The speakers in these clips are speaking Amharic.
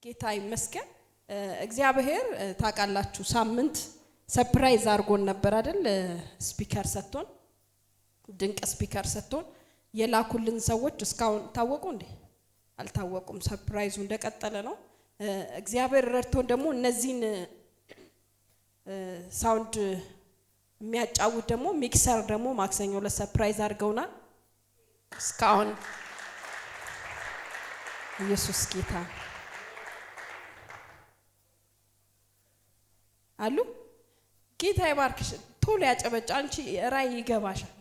ጌታ ይመስገን እግዚአብሔር ታቃላችሁ ሳምንት ሰርፕራይዝ አርጎን ነበር አይደል ስፒከር ሰጥቶን ድንቅ ስፒከር ሰጥቶን የላኩልን ሰዎች እስካሁን ታወቁ እንዴ አልታወቁም ሰርፕራይዙ እንደቀጠለ ነው እግዚአብሔር ረድቶን ደግሞ እነዚህን ሳውንድ የሚያጫውት ደግሞ ሚክሰር ደግሞ ማክሰኞ ለሰርፕራይዝ አርገውናል እስካሁን ኢየሱስ ጌታ አሉ ጌታ ይባርክሽ ቶሎ ያጨበጭ አንቺ ራይ ይገባሻል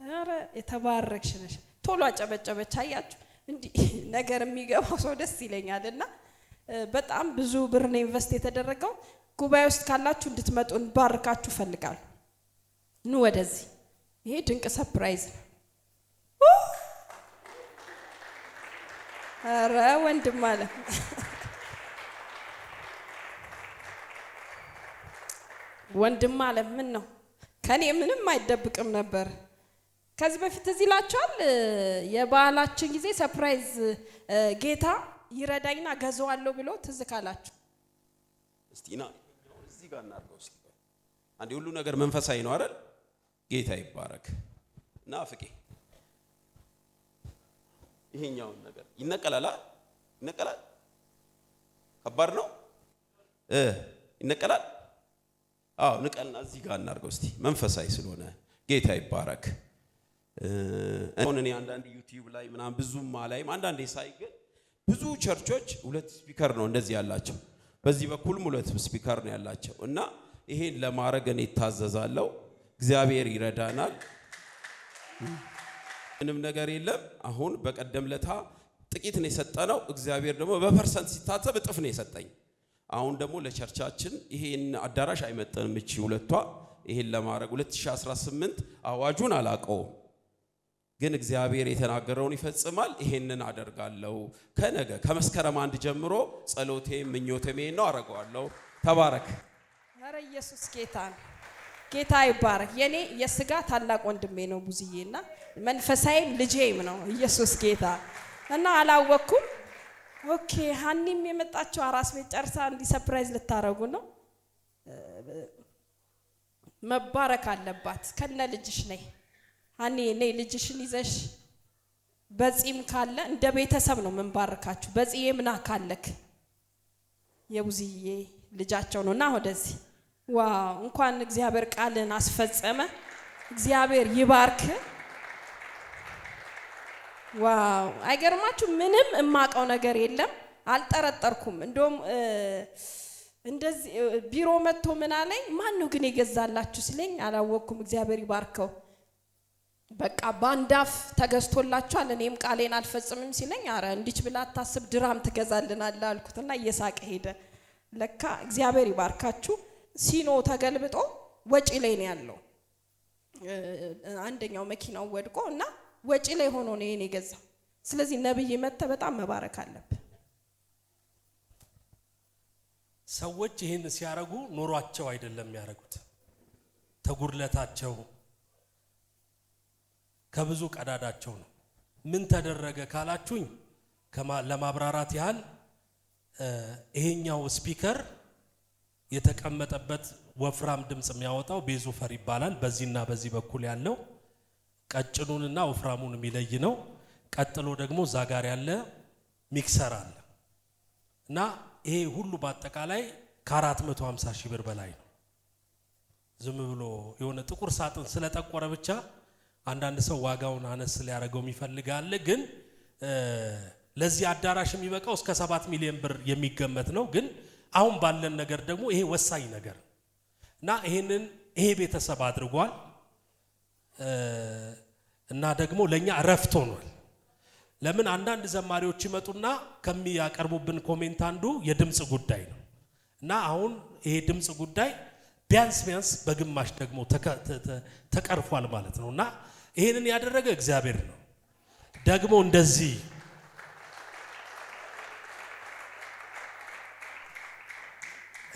አረ የተባረክሽ ነሽ ቶሎ አጨበጨበች አያችሁ እንዲ ነገር የሚገባው ሰው ደስ ይለኛልና በጣም ብዙ ብር ነው ኢንቨስት የተደረገው ጉባኤ ውስጥ ካላችሁ እንድትመጡ እንባርካችሁ ፈልጋለሁ ኑ ወደዚህ ይሄ ድንቅ ሰርፕራይዝ አረ ወንድም አለ ወንድም አለ ምን ነው ከኔ ምንም አይደብቅም ነበር ከዚህ በፊት እዚህ ላቻል የባላችን ጊዜ ሰርፕራይዝ ጌታ ይረዳይና ገዘዋለሁ ብሎ ትዝካላችሁ እስቲና እዚህ ጋር እናርገው እስኪ አንዴ ሁሉ ነገር መንፈሳዊ ነው አይደል ጌታ ይባረክ ናፍቄ ይሄኛው ነገር ይነቀላል ይነቀላል ከባድ ነው ይነቀላል አው ንቀልና እዚህ ጋር እናርገው እስቲ መንፈሳዊ ስለሆነ ጌታ ይባረክ እኔ አንዳንድ ዩቲዩብ ላይ ምናም ብዙም ማላይም አንዳንዴ ሳይገኝ ብዙ ቸርቾች ሁለት ስፒከር ነው እንደዚህ ያላቸው በዚህ በኩል ሁለት ስፒከር ነው ያላቸው እና ይሄን ለማረግ እኔ ታዘዛለሁ እግዚአብሔር ይረዳናል ምንም ነገር የለም አሁን በቀደም ለታ ጥቂት ነው የሰጠነው እግዚአብሔር ደግሞ በፐርሰንት ሲታሰብ እጥፍ ነው የሰጠኝ አሁን ደግሞ ለቸርቻችን ይሄን አዳራሽ አይመጣንም እቺ ሁለቷ ይሄን ለማረግ 2018 አዋጁን አላቀው ግን እግዚአብሔር የተናገረውን ይፈጽማል ይሄንን አደርጋለሁ ከነገ ከመስከረም አንድ ጀምሮ ጸሎቴ ምኞቴም ነው አረጋለሁ ተባረክ አረ ኢየሱስ ጌታ ይባረክ የኔ የስጋ ታላቅ ወንድሜ ነው ቡዝዬና መንፈሳዊም ልጄም ነው ኢየሱስ ጌታ እና አላወኩም ኦኬ ሃኒም የመጣቸው አራስ ቤት ጨርሳ እንዲ ሰርፕራይዝ ልታረጉ ነው መባረክ አለባት ከነ ልጅሽ ነይ ሃኒ ነይ ልጅሽን ይዘሽ በጺም ካለ እንደ ቤተሰብ ነው መንባረካችሁ በጺምና ካለክ የቡዝዬ ልጃቸው ነውና ወደዚህ ዋው እንኳን እግዚአብሔር ቃልን አስፈጸመ እግዚአብሔር ይባርክ ዋው አይገርማችሁ ምንም እማቀው ነገር የለም አልጠረጠርኩም እንደውም እንደዚህ ቢሮ መጥቶ ምን አለኝ ማን ነው ግን ይገዛላችሁ ሲለኝ አላወኩም እግዚአብሔር ይባርከው በቃ ባንዳፍ ተገዝቶላችኋል እኔም ቃሌን አልፈጽምም ሲለኝ አረ እንዲች ብላ ታስብ ድራም ትገዛልናል አልኩትና እየሳቀ ሄደ ለካ እግዚአብሔር ይባርካችሁ ሲኖ ተገልብጦ ወጪ ላይ ነው ያለው አንደኛው መኪናው ወድቆና ወጪ ላይ ሆኖ ነው የኔ ገዛው ስለዚህ ነብይ መተ በጣም መባረክ አለበት ሰዎች ይሄን ሲያረጉ ኖሯቸው አይደለም ያረጉት ተጉርለታቸው ከብዙ ቀዳዳቸው ነው ምን ተደረገ ካላችሁኝ ለማብራራት ያህል ይሄኛው ስፒከር የተቀመጠበት ወፍራም ድምጽ የሚያወጣው ቤዙፈር ይባላል በዚህና በዚህ በኩል ያለው ቀጭኑንና ወፍራሙን የሚለይ ነው ቀጥሎ ደግሞ ዛጋር ያለ ሚክሰር አለ እና ይሄ ሁሉ በአጠቃላይ ከ450 ሺህ ብር በላይ ነው ዝም ብሎ የሆነ ጥቁር ሳጥን ስለጠቆረ ብቻ አንዳንድ ሰው ዋጋውን አነስ ሊያረጋው ይፈልጋል ግን ለዚህ አዳራሽ የሚበቃው እስከ 7 ሚሊዮን ብር የሚገመት ነው ግን አሁን ባለን ነገር ደግሞ ይሄ ወሳኝ ነገር እና ይሄ ቤተሰብ አድርጓል እና ደግሞ ለኛ ረፍት ሆኗል ለምን አንዳንድ ዘማሪዎች ይመጡና ከሚያቀርቡብን ኮሜንት አንዱ የድምጽ ጉዳይ ነው እና አሁን ይሄ ድምጽ ጉዳይ ቢያንስ በግማሽ ደግሞ ተቀርፏል ማለት ነውና ይሄንን ያደረገ እግዚአብሔር ነው ደግሞ እንደዚህ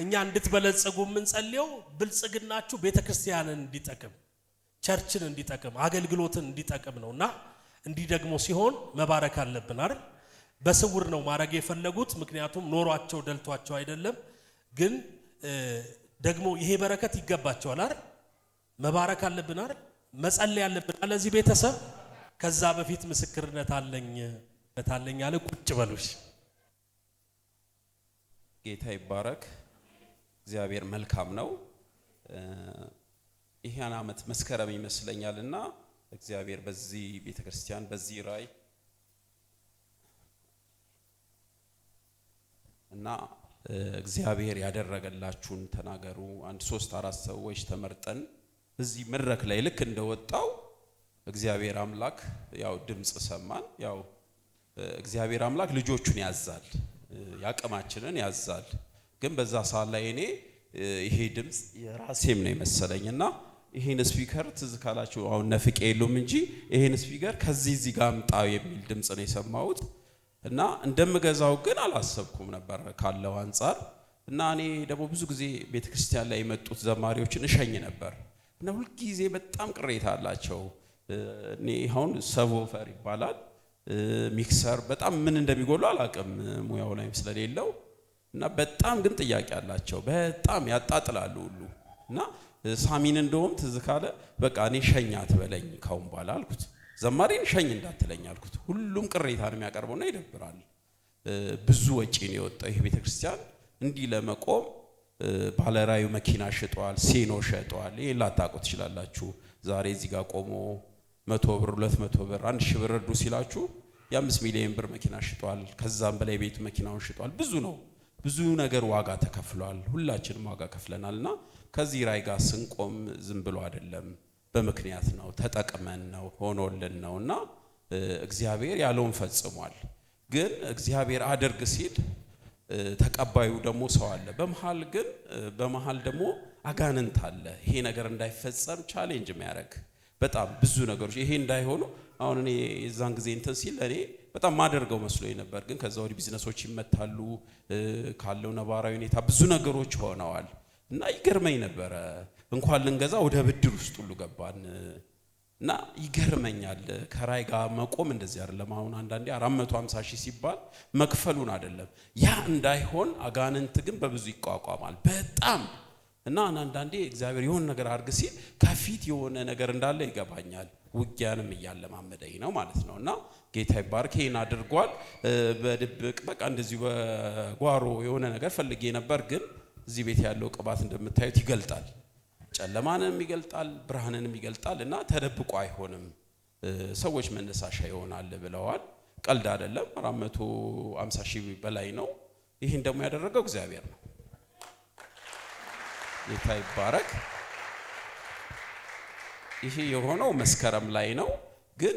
እኛ እንድትበለጽጉ ምን ጸልየው ብልጽግናችሁ ቤተክርስቲያንን እንዲጠቅም ቸርችን እንዲጠቅም አገልግሎትን እንዲጠቅም ነውና እንዲ ደግሞ ሲሆን መባረክ አለብን አይደል በስውር ነው ማድረግ የፈለጉት። ምክንያቱም ኖሯቸው ደልቷቸው አይደለም። ግን ደግሞ ይሄ በረከት ይገባቸዋል አይደል? መባረክ አለብን አይደል? መጸለይ አለብን ለዚህ ቤተሰብ። ከዛ በፊት ምስክርነት አለኝ አለ። ቁጭ በሉሽ። ጌታ ይባረክ። እግዚአብሔር መልካም ነው። ይሄን ዓመት መስከረም ይመስለኛልና እግዚአብሔር በዚህ ቤተክርስቲያን በዚህ ራይ እና እግዚአብሔር ያደረገላችሁን ተናገሩ። አንድ 3-4 ሰዎች ተመርጠን እዚህ መድረክ ላይ ልክ እንደወጣው እግዚአብሔር አምላክ ያው ድምጽ ሰማን። ያው እግዚአብሔር አምላክ ልጆቹን ያዛል፣ ያቀማችንን ያዛል። ግን በዛ ሰዓት ላይ እኔ ይሄ ድምጽ የራሴም ነው መሰለኝና ይሄን ስፒከር ትዝ ካላችሁ አሁን ነፍቄ የሉም እንጂ ይሄን ስፒከር ከዚህ ጋር አምጣ የሚል ድምጽ ነው የሰማሁት። እና እንደምገዛው ግን አላሰብኩም ነበር ካለው አንፃር። እና እኔ ደግሞ ብዙ ጊዜ ቤተክርስቲያን ላይ የመጡት ዘማሪዎችን እሸኝ ነበር እና ሁሉ ጊዜ በጣም ቅሬታ አላቸው። እኔ አሁን ሰብወፈር ይባላል ሚክሰር በጣም ምን እንደሚጎሉ አላውቅም ሙያው ላይ ስለሌለው እና በጣም ግን ጥያቄ አላቸው። በጣም ያጣጥላሉ ሁሉ እና ሳሚን እንደውም ትዝ ካለ በቃ እኔ ሸኛት በለኝ ካሁን በኋላ አልኩት። ዘማሪን ሸኝ እንዳትለኝ አልኩት። ሁሉም ቅሬታ ነው የሚያቀርበውና ይደብራል። ብዙ ወጪ ነው የወጣው ይሄ ቤተክርስቲያን እንዲህ ለመቆም። ባለራዩ መኪና ሽጧል፣ ሴኖ ሸጧል። ይሄ ላታውቁ ትችላላችሁ። ዛሬ እዚህ ጋር ቆሞ 100 ብር 200 ብር 1000 ብር እርዱ ሲላችሁ የ5 ሚሊዮን ብር መኪና ሽጧል። ከዛም በላይ ቤት መኪናውን ሽጧል። ብዙ ነው፣ ብዙ ነገር ዋጋ ተከፍሏል። ሁላችንም ዋጋ ከፍለናልና ከዚህ ራይ ጋር ስንቆም ዝም ብሎ አይደለም፣ በምክንያት ነው፣ ተጠቅመን ነው፣ ሆኖልን ነውና እግዚአብሔር ያለውን ፈጽሟል። ግን እግዚአብሔር አድርግ ሲል ተቀባዩ ደግሞ ሰው አለ። በመሃል ደግሞ አጋንንት አለ። ይሄ ነገር እንዳይፈጸም ቻሌንጅ የሚያደርግ በጣም ብዙ ነገሮች ይሄ እንዳይሆኑ አሁን እኔ የዛን ጊዜ እንትን ሲል እኔ በጣም ማደርገው መስሎኝ ነበር። ግን ከዛ ወዲህ ቢዝነሶች ይመታሉ፣ ካለው ነባራዊ ሁኔታ ብዙ ነገሮች ሆነዋል እና ይገርመኝ ነበረ። እንኳን ልንገዛ ወደ ብድር ውስጥ ሁሉ ገባን እና ይገርመኛል። ከራይ ጋር መቆም እንደዚህ አይደለም። አሁን አንዳንዴ 450 ሺህ ሲባል መክፈሉን አይደለም ያ እንዳይሆን አጋንንት ግን በብዙ ይቋቋማል በጣም እና አንዳንዴ እግዚአብሔር የሆነ ነገር አድርግ ሲል ከፊት የሆነ ነገር እንዳለ ይገባኛል። ውጊያንም እያለማመደኝ ነው ማለት ነው። እና ጌታ ይባርክ። ይሄን አድርጓል። በድብቅ በቃ እንደዚህ በጓሮ የሆነ ነገር ፈልጌ ነበር። ግን እዚህ ቤት ያለው ቅባት እንደምታዩት ይገልጣል፣ ጨለማንም ይገልጣል፣ ብርሃንንም ይገልጣል እና ተደብቆ አይሆንም። ሰዎች መነሳሻ ይሆናል ብለዋል። ቀልድ አይደለም። 450 ሺህ በላይ ነው። ይሄን ደግሞ ያደረገው እግዚአብሔር ነው። ጌታ ይባረክ። ይሄ የሆነው መስከረም ላይ ነው። ግን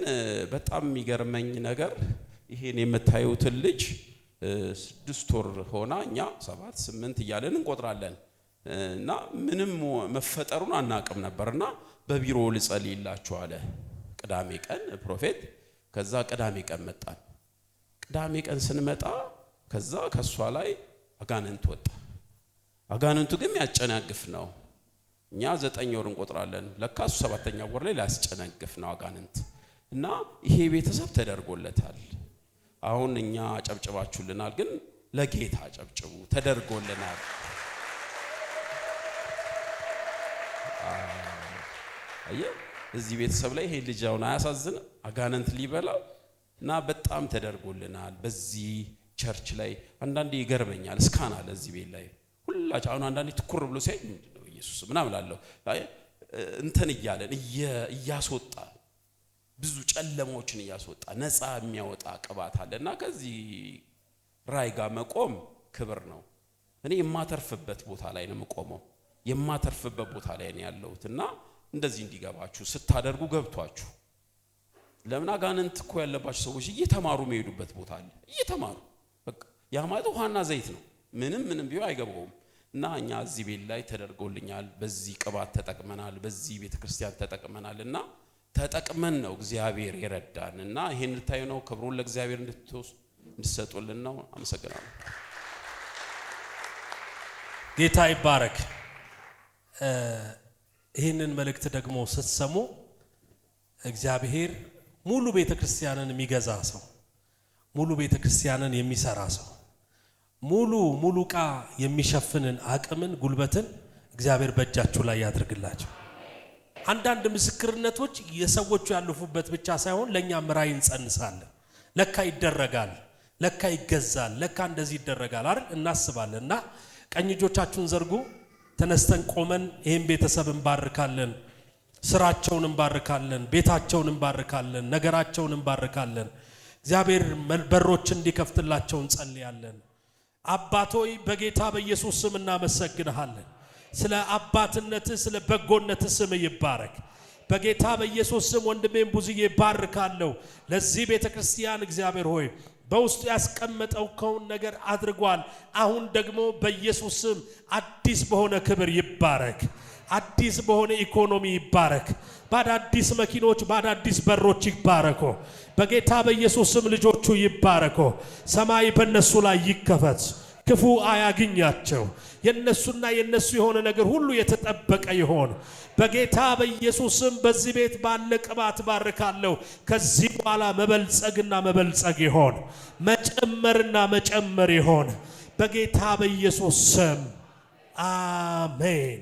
በጣም የሚገርመኝ ነገር ይሄን የምታዩትን ልጅ 6 ወር ሆና እኛ 7 8 እያለን እንቆጥራለን እና ምንም መፈጠሩን አናቅም ነበርና በቢሮ ልጸልይላችሁ አለ ቅዳሜ ቀን ፕሮፌት። ከዛ ቅዳሜ ቀን መጣን። ቅዳሜ ቀን ስንመጣ ከዛ ከሷ ላይ አጋንንት ወጣ። አጋንንቱ ግን ያጨናግፍ ነው። እኛ 9 ወር እንቆጥራለን፣ ለካ 7ኛ ወር ላይ ላስጨናግፍ ነው አጋንንት እና ይሄ ቤተሰብ ተደርጎለታል። አሁን እኛ ጨብጨባችሁልናል፣ ግን ለጌታ ጨብጭቡ። ተደርጎልናል። እዚህ ቤተሰብ ላይ ይሄ ልጅ አሁን አያሳዝንም? አጋንንት ሊበላው እና በጣም ተደርጎልናል። በዚህ ቸርች ላይ አንዳንዴ ይገርመኛል። እስካና ለዚህ ቤት ላይ ሁላችሁ አሁን አንዳንዴ ትኩር ብሎ ሲያይ ምንድነው ኢየሱስ ምናምን አለው እንትን እያለን እያስወጣ ብዙ ጨለማዎችን እያስወጣ ነፃ የሚያወጣ ቅባት አለና ከዚህ ራይ ጋር መቆም ክብር ነው። እኔ የማተርፍበት ቦታ ላይ ነው የምቆመው፣ የማተርፍበት ቦታ ላይ ነው ያለሁትና እንደዚህ እንዲገባችሁ ስታደርጉ ገብቷችሁ። ለምን አጋንንት እኮ ያለባችሁ ሰዎች እየተማሩ የሚሄዱበት ቦታ አለ። እየተማሩ በቃ ያማጡ ውሃና ዘይት ነው፣ ምንም ቢሆን አይገባውም። እና እኛ እዚህ ቤት ላይ ተደርጎልኛል። በዚህ ቅባት ተጠቅመናል፣ በዚህ ቤተክርስቲያን ተጠቅመናልና ተጠቅመን ነው እግዚአብሔር ይረዳን። እና ይሄን ልታዩ ነው። ክብሩን ለእግዚአብሔር እንድትሰጡልን ነው። አመሰግናለሁ። ጌታ ይባረክ። ይህንን መልእክት ደግሞ ስትሰሙ እግዚአብሔር ሙሉ ቤተክርስቲያንን የሚገዛ ሰው፣ ሙሉ ቤተክርስቲያንን የሚሰራ ሰው ሙሉ ቃ የሚሸፍንን አቅምን ጉልበትን እግዚአብሔር በእጃችሁ ላይ ያድርግላችሁ። አንዳንድ ምስክርነቶች የሰዎቹ ያለፉበት ብቻ ሳይሆን ለኛም ራዕይ እንጸንሳለን። ለካ ይደረጋል፣ ለካ ይገዛል፣ ለካ እንደዚህ ይደረጋል አይደል እናስባለንና ቀኝ እጆቻችሁን ዘርጉ። ተነስተን ቆመን ይሄን ቤተሰብ እንባርካለን፣ ስራቸውን እንባርካለን፣ ቤታቸውን እንባርካለን፣ ነገራቸውን እንባርካለን። እግዚአብሔር በሮች እንዲከፍትላቸው እንጸልያለን። አባቶይ በጌታ በኢየሱስ ስም እናመሰግንሃለን። ስለ አባትነት ስለ በጎነት ስም ይባረክ። በጌታ በኢየሱስ ስም ወንድሜን ብዙዬ ባርካለሁ። ለዚህ ቤተክርስቲያን እግዚአብሔር ሆይ በውስጡ ያስቀመጠው ከውን ነገር አድርጓል። አሁን ደግሞ በኢየሱስ ስም አዲስ በሆነ ክብር ይባረክ፣ አዲስ በሆነ ኢኮኖሚ ይባረክ፣ ባዳዲስ መኪኖች ባዳዲስ በሮች ይባረኩ። በጌታ በኢየሱስ ስም ልጆቹ ይባረኩ። ሰማይ በእነሱ ላይ ይከፈት፣ ክፉ አያግኛቸው። የነሱና የነሱ የሆነ ነገር ሁሉ የተጠበቀ ይሆን። በጌታ በኢየሱስ ስም በዚህ ቤት ባለ ቅባት ባርካለሁ። ከዚህ በኋላ መበልጸግና መበልጸግ ይሆን፣ መጨመርና መጨመር ይሆን። በጌታ በኢየሱስ ስም አሜን።